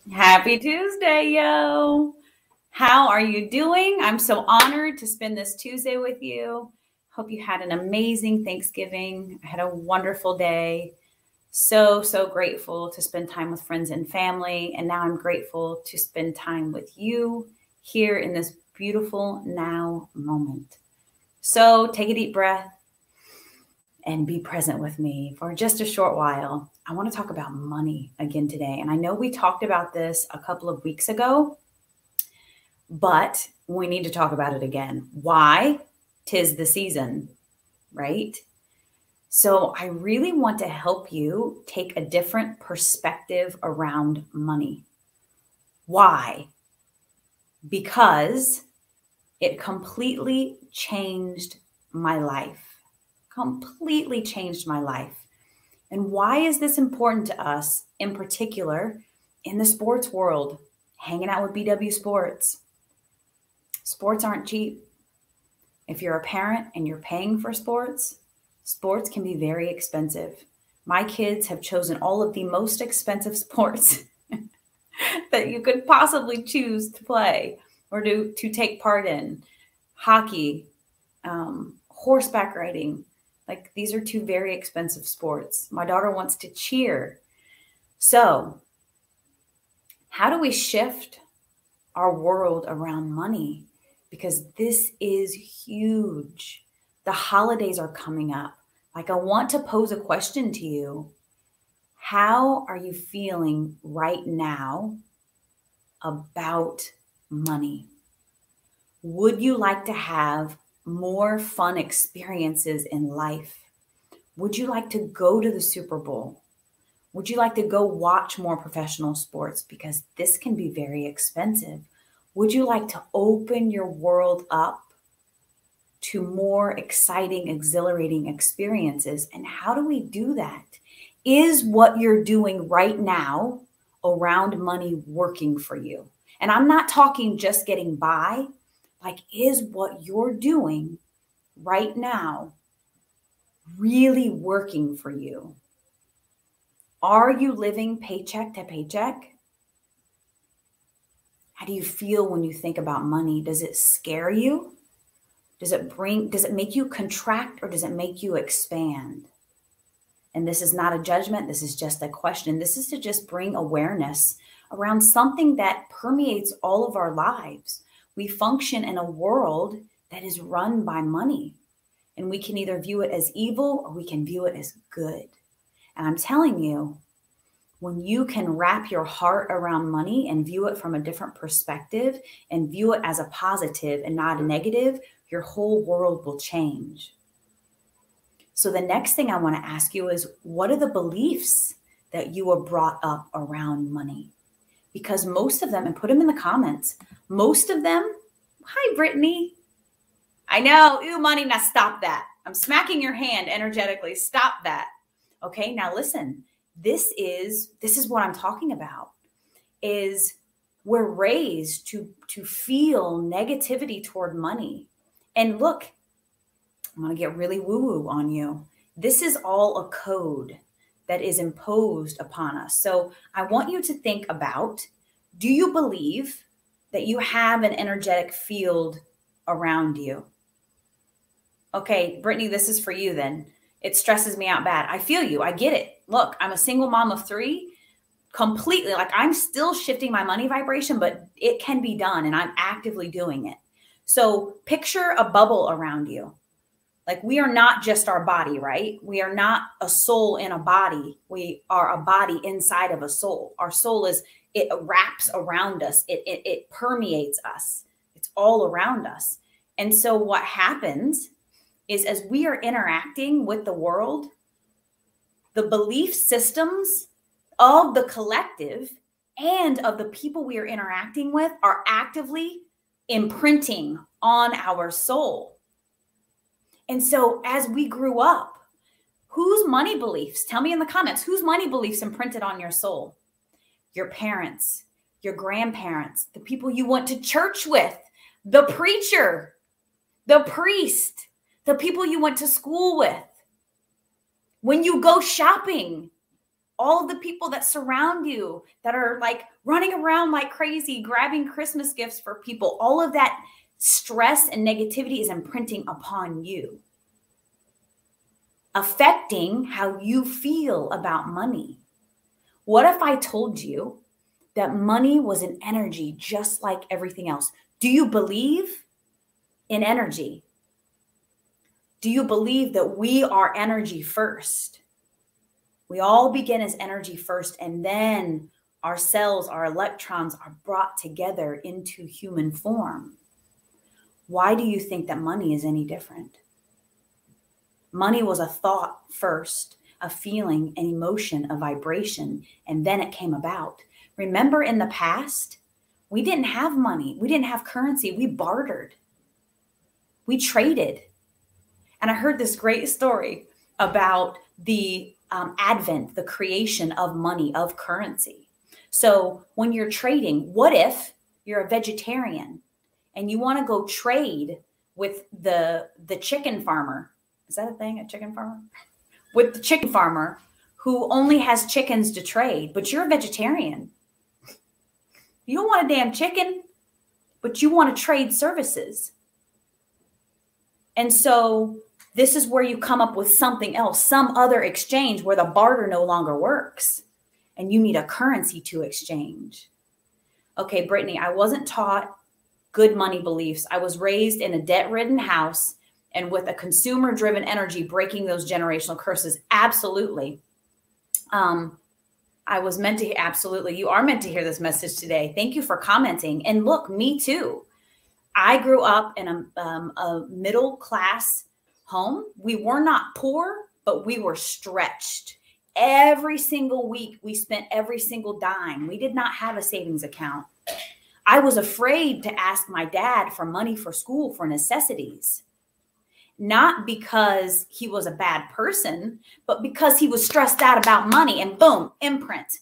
Happy Tuesday, yo. How are you doing? I'm so honored to spend this Tuesday with you. Hope you had an amazing Thanksgiving. I had a wonderful day. So grateful to spend time with friends and family. And now I'm grateful to spend time with you here in this beautiful now moment. So take a deep breath and be present with me for just a short while. I want to talk about money again today. And I know we talked about this a couple of weeks ago, but we need to talk about it again. Why? 'Tis the season, right? So I really want to help you take a different perspective around money. Why? Because it completely changed my life. Completely changed my life. And why is this important to us, in particular, in the sports world, hanging out with BW Sports? Sports aren't cheap. If you're a parent and you're paying for sports, sports can be very expensive. My kids have chosen all of the most expensive sports that you could possibly choose to play or to take part in. Hockey, horseback riding. Like, these are two very expensive sports. My daughter wants to cheer. So how do we shift our world around money? Because this is huge. The holidays are coming up. Like, I want to pose a question to you. How are you feeling right now about money? Would you like to have more fun experiences in life? Would you like to go to the Super Bowl? Would you like to go watch more professional sports? Because this can be very expensive. Would you like to open your world up to more exciting, exhilarating experiences? And how do we do that? Is what you're doing right now around money working for you? And I'm not talking just getting by. Like, is what you're doing right now really working for you? Are you living paycheck to paycheck? How do you feel when you think about money? Does it scare you? Does it make you contract, or does it make you expand? And this is not a judgment. This is just a question. This is to just bring awareness around something that permeates all of our lives. We function in a world that is run by money, and we can either view it as evil or we can view it as good. And I'm telling you, when you can wrap your heart around money and view it from a different perspective and view it as a positive and not a negative, your whole world will change. So the next thing I want to ask you is, what are the beliefs that you were brought up around money? Because most of them, and put them in the comments, most of them, hi, Brittany. I know, ooh, money, now stop that. I'm smacking your hand energetically. Stop that. Okay, now listen, this is what I'm talking about, is we're raised to feel negativity toward money. And look, I'm going to get really woo-woo on you. This is all a code that is imposed upon us. So I want you to think about, do you believe that you have an energetic field around you? Okay, Brittany, this is for you then. It stresses me out bad. I feel you. I get it. Look, I'm a single mom of 3, completely. Like, I'm still shifting my money vibration, but it can be done, and I'm actively doing it. So picture a bubble around you. Like, we are not just our body, right? We are not a soul in a body. We are a body inside of a soul. Our soul is, it wraps around us. It permeates us. It's all around us. And so what happens is, as we are interacting with the world, the belief systems of the collective and of the people we are interacting with are actively imprinting on our soul. And so as we grew up, whose money beliefs, tell me in the comments, whose money beliefs imprinted on your soul? Your parents, your grandparents, the people you went to church with, the preacher, the priest, the people you went to school with. When you go shopping, all of the people that surround you that are like running around like crazy, grabbing Christmas gifts for people, all of that stress and negativity is imprinting upon you, affecting how you feel about money. What if I told you that money was an energy just like everything else? Do you believe in energy? Do you believe that we are energy first? We all begin as energy first, and then our cells, our electrons are brought together into human form. Why do you think that money is any different? Money was a thought first, a feeling, an emotion, a vibration, and then it came about. Remember in the past, we didn't have money. We didn't have currency. We bartered. We traded. And I heard this great story about the advent, the creation of money, of currency. So when you're trading, what if you're a vegetarian and you want to go trade with the chicken farmer? Is that a thing, a chicken farmer? With the chicken farmer who only has chickens to trade, but you're a vegetarian. You don't want a damn chicken, but you want to trade services. And so this is where you come up with something else, some other exchange where the barter no longer works and you need a currency to exchange. Okay, Brittany, I wasn't taught good money beliefs. I was raised in a debt-ridden house and with a consumer-driven energy breaking those generational curses. Absolutely. I was meant to, absolutely. You are meant to hear this message today. Thank you for commenting. And look, me too. I grew up in a middle-class home. We were not poor, but we were stretched. Every single week, we spent every single dime. We did not have a savings account. I was afraid to ask my dad for money for school, for necessities. Not because he was a bad person, but because he was stressed out about money, and boom, imprint.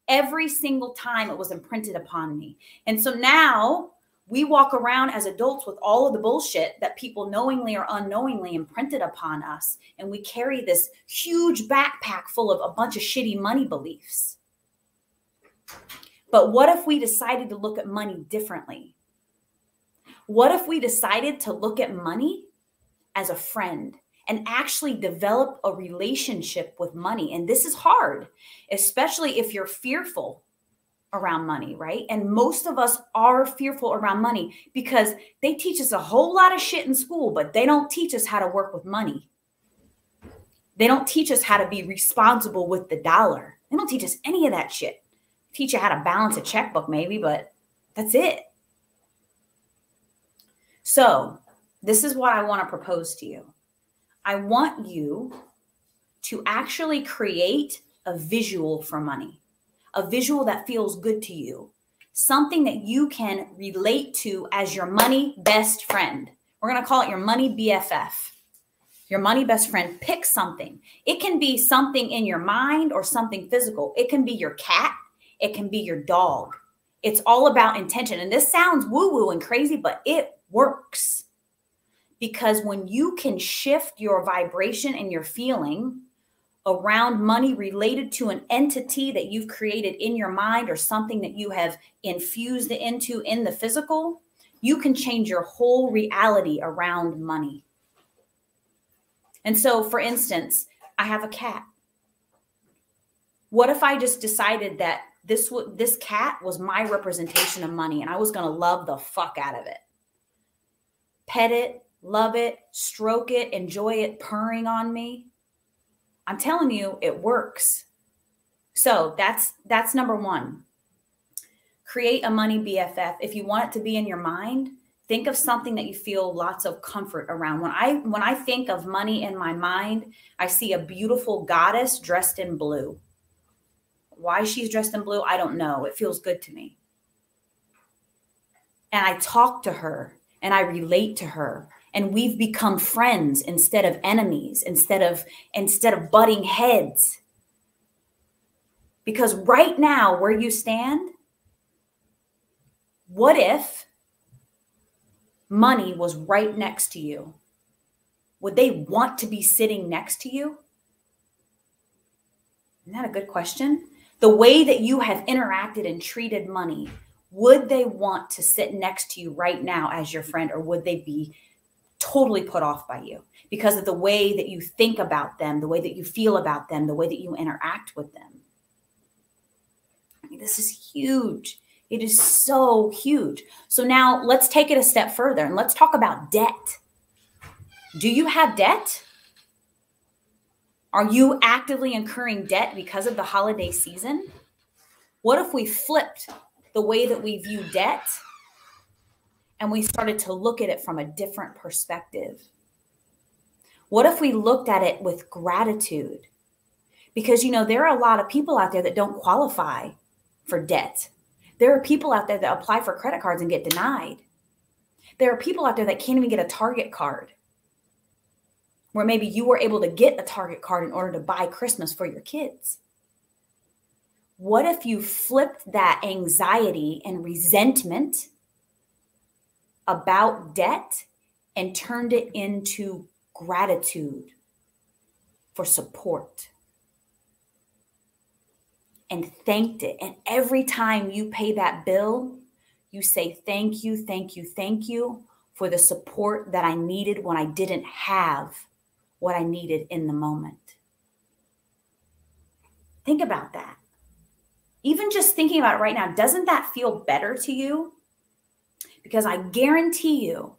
Every single time it was imprinted upon me. And so now we walk around as adults with all of the bullshit that people knowingly or unknowingly imprinted upon us. And we carry this huge backpack full of a bunch of shitty money beliefs. But what if we decided to look at money differently? What if we decided to look at money as a friend and actually develop a relationship with money? And this is hard, especially if you're fearful around money, right? And most of us are fearful around money because they teach us a whole lot of shit in school, but they don't teach us how to work with money. They don't teach us how to be responsible with the dollar. They don't teach us any of that shit. Teach you how to balance a checkbook maybe, but that's it. So this is what I want to propose to you. I want you to actually create a visual for money, a visual that feels good to you, something that you can relate to as your money best friend. We're going to call it your money BFF, your money best friend. Pick something. It can be something in your mind or something physical. It can be your cat. It can be your dog. It's all about intention. And this sounds woo-woo and crazy, but it works. Because when you can shift your vibration and your feeling around money related to an entity that you've created in your mind or something that you have infused into in the physical, you can change your whole reality around money. And so, for instance, I have a cat. What if I just decided that this cat was my representation of money and I was going to love the fuck out of it? Pet it, love it, stroke it, enjoy it purring on me. I'm telling you, it works. So that's number one. Create a money BFF. If you want it to be in your mind, think of something that you feel lots of comfort around. When I think of money in my mind, I see a beautiful goddess dressed in blue. Why she's dressed in blue, I don't know. It feels good to me. And I talk to her and I relate to her. And we've become friends instead of enemies, instead of butting heads. Because right now, where you stand, what if money was right next to you? Would they want to be sitting next to you? Isn't that a good question? The way that you have interacted and treated money, would they want to sit next to you right now as your friend, or would they be totally put off by you because of the way that you think about them, the way that you feel about them, the way that you interact with them? I mean, this is huge. It is so huge. So now let's take it a step further and let's talk about debt. Do you have debt? Are you actively incurring debt because of the holiday season? What if we flipped the way that we view debt and we started to look at it from a different perspective? What if we looked at it with gratitude? Because, you know, there are a lot of people out there that don't qualify for debt. There are people out there that apply for credit cards and get denied. There are people out there that can't even get a Target card, where maybe you were able to get a Target card in order to buy Christmas for your kids. What if you flipped that anxiety and resentment about debt and turned it into gratitude for support and thanked it? And every time you pay that bill, you say, thank you, thank you, thank you for the support that I needed when I didn't have what I needed in the moment. Think about that. Even just thinking about it right now, doesn't that feel better to you? Because I guarantee you,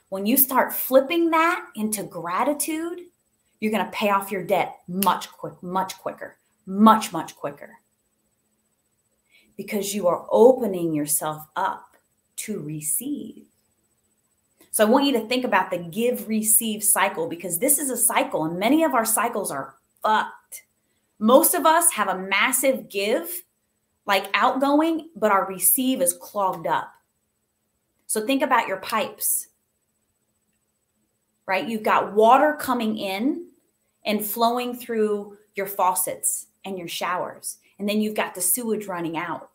when you start flipping that into gratitude, you're going to pay off your debt much quicker. Because you are opening yourself up to receive. So I want you to think about the give-receive cycle, because this is a cycle and many of our cycles are fucked. Most of us have a massive give, like outgoing, but our receive is clogged up. So think about your pipes, right? You've got water coming in and flowing through your faucets and your showers, and then you've got the sewage running out.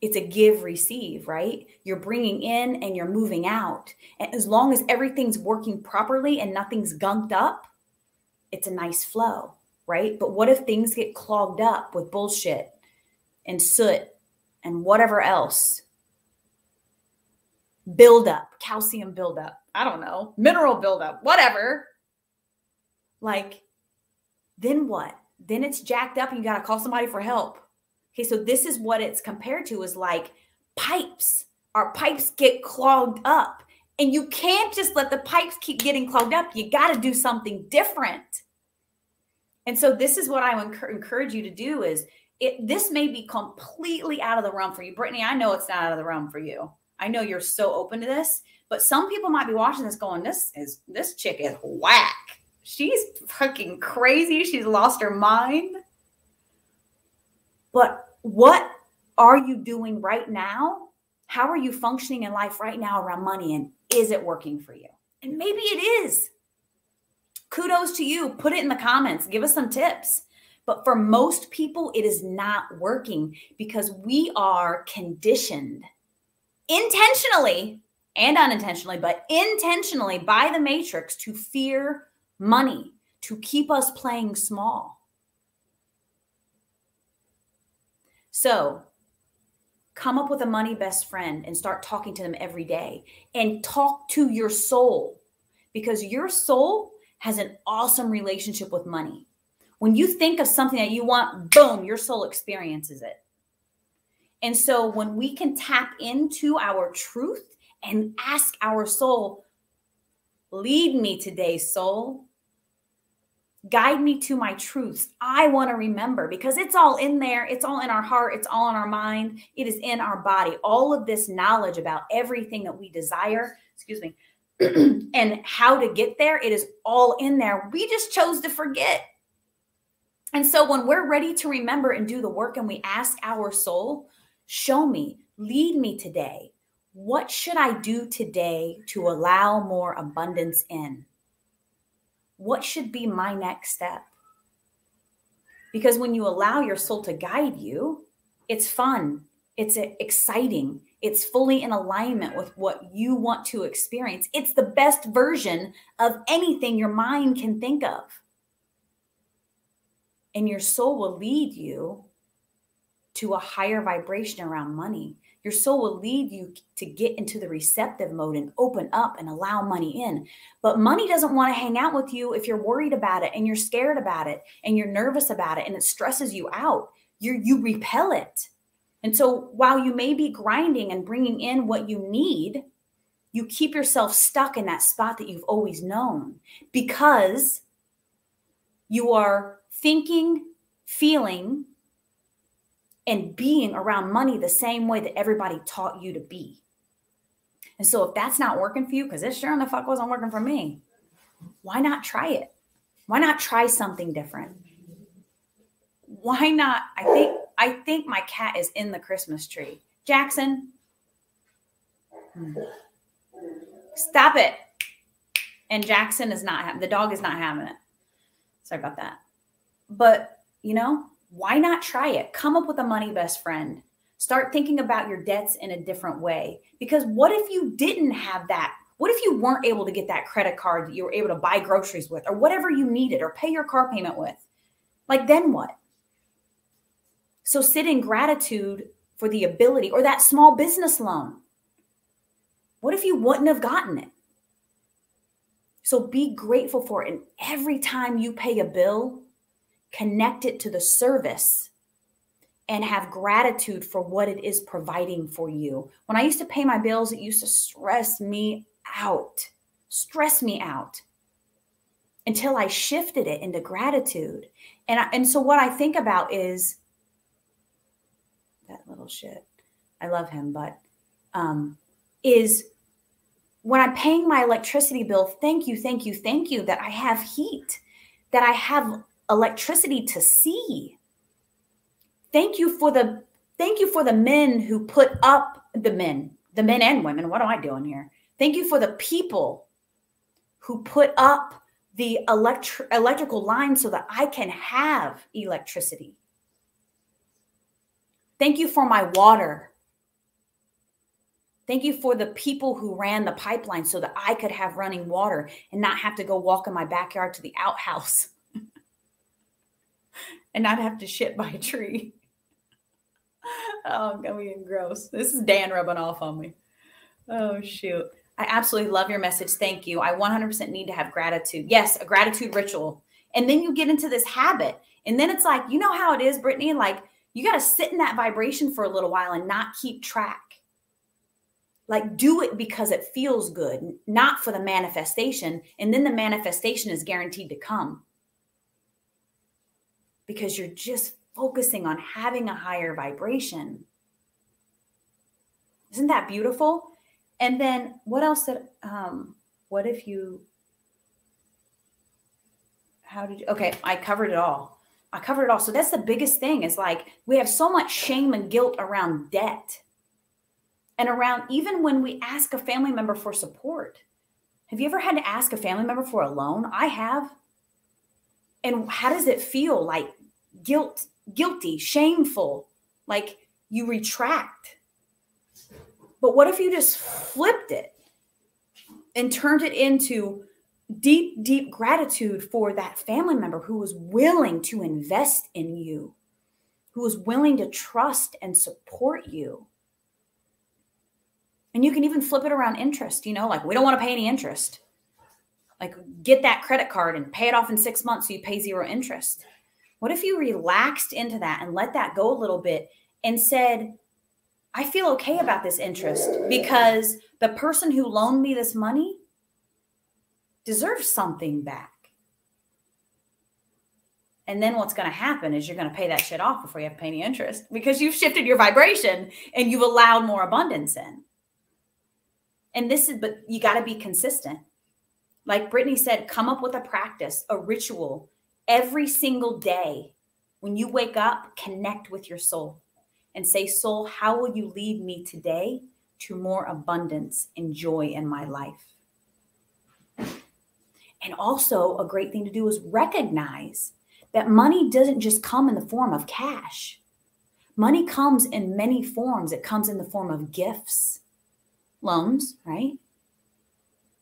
It's a give receive, right? You're bringing in and you're moving out. And as long as everything's working properly and nothing's gunked up, it's a nice flow, right? But what if things get clogged up with bullshit and soot and whatever else? Buildup, calcium buildup, I don't know, mineral buildup, whatever. Like, then what? Then it's jacked up and you got to call somebody for help. Okay, so this is what it's compared to, is like pipes. Our pipes get clogged up, and you can't just let the pipes keep getting clogged up. You got to do something different. And so this is what I would encourage you to do is, this may be completely out of the realm for you. Brittany, I know it's not out of the realm for you. I know you're so open to this, but some people might be watching this going, this chick is whack. She's fucking crazy. She's lost her mind. But what are you doing right now? How are you functioning in life right now around money? And is it working for you? And maybe it is. Kudos to you. Put it in the comments. Give us some tips. But for most people, it is not working because we are conditioned intentionally and unintentionally, but intentionally by the matrix to fear money, to keep us playing small. So come up with a money best friend and start talking to them every day, and talk to your soul, because your soul has an awesome relationship with money. When you think of something that you want, boom, your soul experiences it. And so when we can tap into our truth and ask our soul, lead me today, soul. Guide me to my truths. I want to remember, because it's all in there. It's all in our heart. It's all in our mind. It is in our body. All of this knowledge about everything that we desire, and how to get there, it is all in there. We just chose to forget. And so when we're ready to remember and do the work and we ask our soul, show me, lead me today. What should I do today to allow more abundance in? What should be my next step? Because when you allow your soul to guide you, it's fun. It's exciting. It's fully in alignment with what you want to experience. It's the best version of anything your mind can think of. And your soul will lead you to a higher vibration around money. Your soul will lead you to get into the receptive mode and open up and allow money in. But money doesn't want to hang out with you if you're worried about it and you're scared about it and you're nervous about it and it stresses you out. You repel it. And so while you may be grinding and bringing in what you need, you keep yourself stuck in that spot that you've always known because you are thinking, feeling, and being around money the same way that everybody taught you to be. And so if that's not working for you, because it sure in the fuck wasn't working for me, why not try it? Why not try something different? Why not? I think my cat is in the Christmas tree. Jackson, stop it. And Jackson is not, the dog is not having it. Sorry about that. But, you know, why not try it? Come up with a money best friend. Start thinking about your debts in a different way. Because what if you didn't have that? What if you weren't able to get that credit card that you were able to buy groceries with or whatever you needed or pay your car payment with? Like, then what? So sit in gratitude for the ability or that small business loan. What if you wouldn't have gotten it? So be grateful for it. And every time you pay a bill, connect it to the service and have gratitude for what it is providing for you. When I used to pay my bills, it used to stress me out until I shifted it into gratitude. And so what I think about is that little shit. I love him, but is when I'm paying my electricity bill, thank you that I have heat, that I have electricity to see. Thank you for the men who put up the men and women. What am I doing here? Thank you for the people who put up the electrical lines so that I can have electricity. Thank you for my water. Thank you for the people who ran the pipeline so that I could have running water and not have to go walk in my backyard to the outhouse and not have to shit by a tree. Oh, I'm being gross. This is Dan rubbing off on me. Oh, shoot. I absolutely love your message. Thank you. I 100% need to have gratitude. Yes, a gratitude ritual. And then you get into this habit. And then it's like, you know how it is, Brittany? Like, you got to sit in that vibration for a little while and not keep track. Like, do it because it feels good, not for the manifestation. And then the manifestation is guaranteed to come because you're just focusing on having a higher vibration. Isn't that beautiful? And then what else did, what if you, how did you, okay, I covered it all. So that's the biggest thing is like, we have so much shame and guilt around debt. And around, even when we ask a family member for support. Have you ever had to ask a family member for a loan? I have. And how does it feel? Like guilty, shameful, like you retract. But what if you just flipped it and turned it into deep, deep gratitude for that family member who was willing to invest in you, who was willing to trust and support you? And you can even flip it around interest, you know, like we don't want to pay any interest. Like get that credit card and pay it off in 6 months so you pay 0 interest. What if you relaxed into that and let that go a little bit and said, I feel okay about this interest because the person who loaned me this money deserves something back. And then what's going to happen is you're going to pay that shit off before you have to pay any interest because you've shifted your vibration and you've allowed more abundance in. And but you got to be consistent. Like Brittany said, come up with a practice, a ritual every single day When you wake up, connect with your soul and say, soul, how will you lead me today to more abundance and joy in my life? And also a great thing to do is recognize that money doesn't just come in the form of cash. Money comes in many forms. It comes in the form of gifts, loans, right?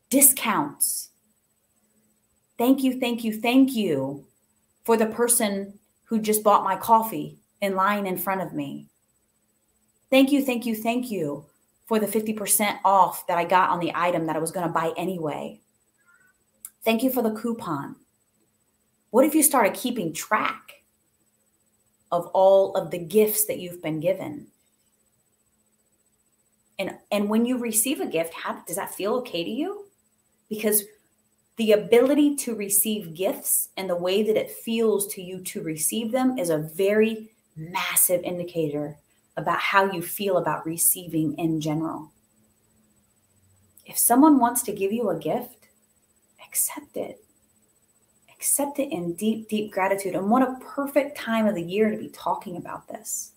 Discounts. Thank you, thank you, thank you for the person who just bought my coffee in line in front of me. Thank you, thank you, thank you for the 50% off that I got on the item that I was going to buy anyway. Thank you for the coupon. What if you started keeping track of all of the gifts that you've been given? And when you receive a gift, does that feel okay to you? Because the ability to receive gifts and the way that it feels to you to receive them is a very massive indicator about how you feel about receiving in general. If someone wants to give you a gift, accept it. Accept it in deep, deep gratitude. And what a perfect time of the year to be talking about this.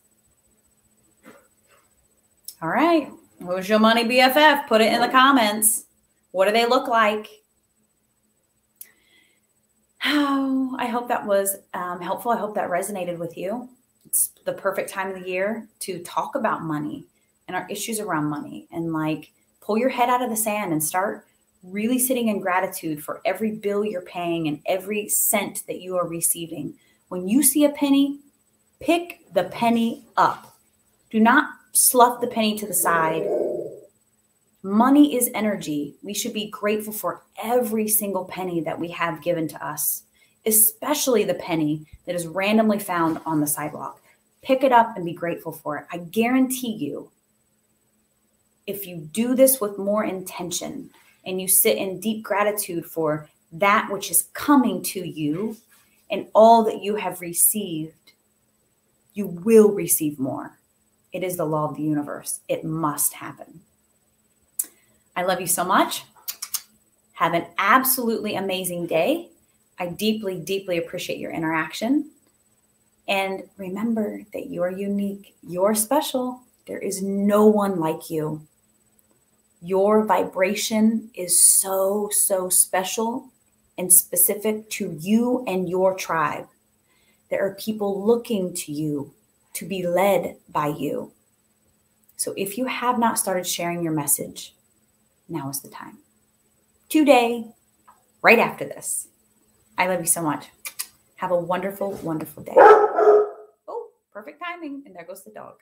All right. Who's your money BFF? Put it in the comments. What do they look like? Oh, I hope that was helpful. I hope that resonated with you. It's the perfect time of the year to talk about money and our issues around money, and like pull your head out of the sand and start really sitting in gratitude for every bill you're paying and every cent that you are receiving. When you see a penny, pick the penny up. Do not slough the penny to the side. Money is energy. We should be grateful for every single penny that we have given to us, especially the penny that is randomly found on the sidewalk. Pick it up and be grateful for it. I guarantee you, if you do this with more intention and you sit in deep gratitude for that which is coming to you and all that you have received, you will receive more. It is the law of the universe. It must happen. I love you so much. Have an absolutely amazing day. I deeply, deeply appreciate your interaction. And remember that you are unique. You're special. There is no one like you. Your vibration is so, so special and specific to you and your tribe. There are people looking to you to be led by you. So if you have not started sharing your message, now is the time. Today, right after this. I love you so much. Have a wonderful, wonderful day. Oh, perfect timing. And there goes the dog.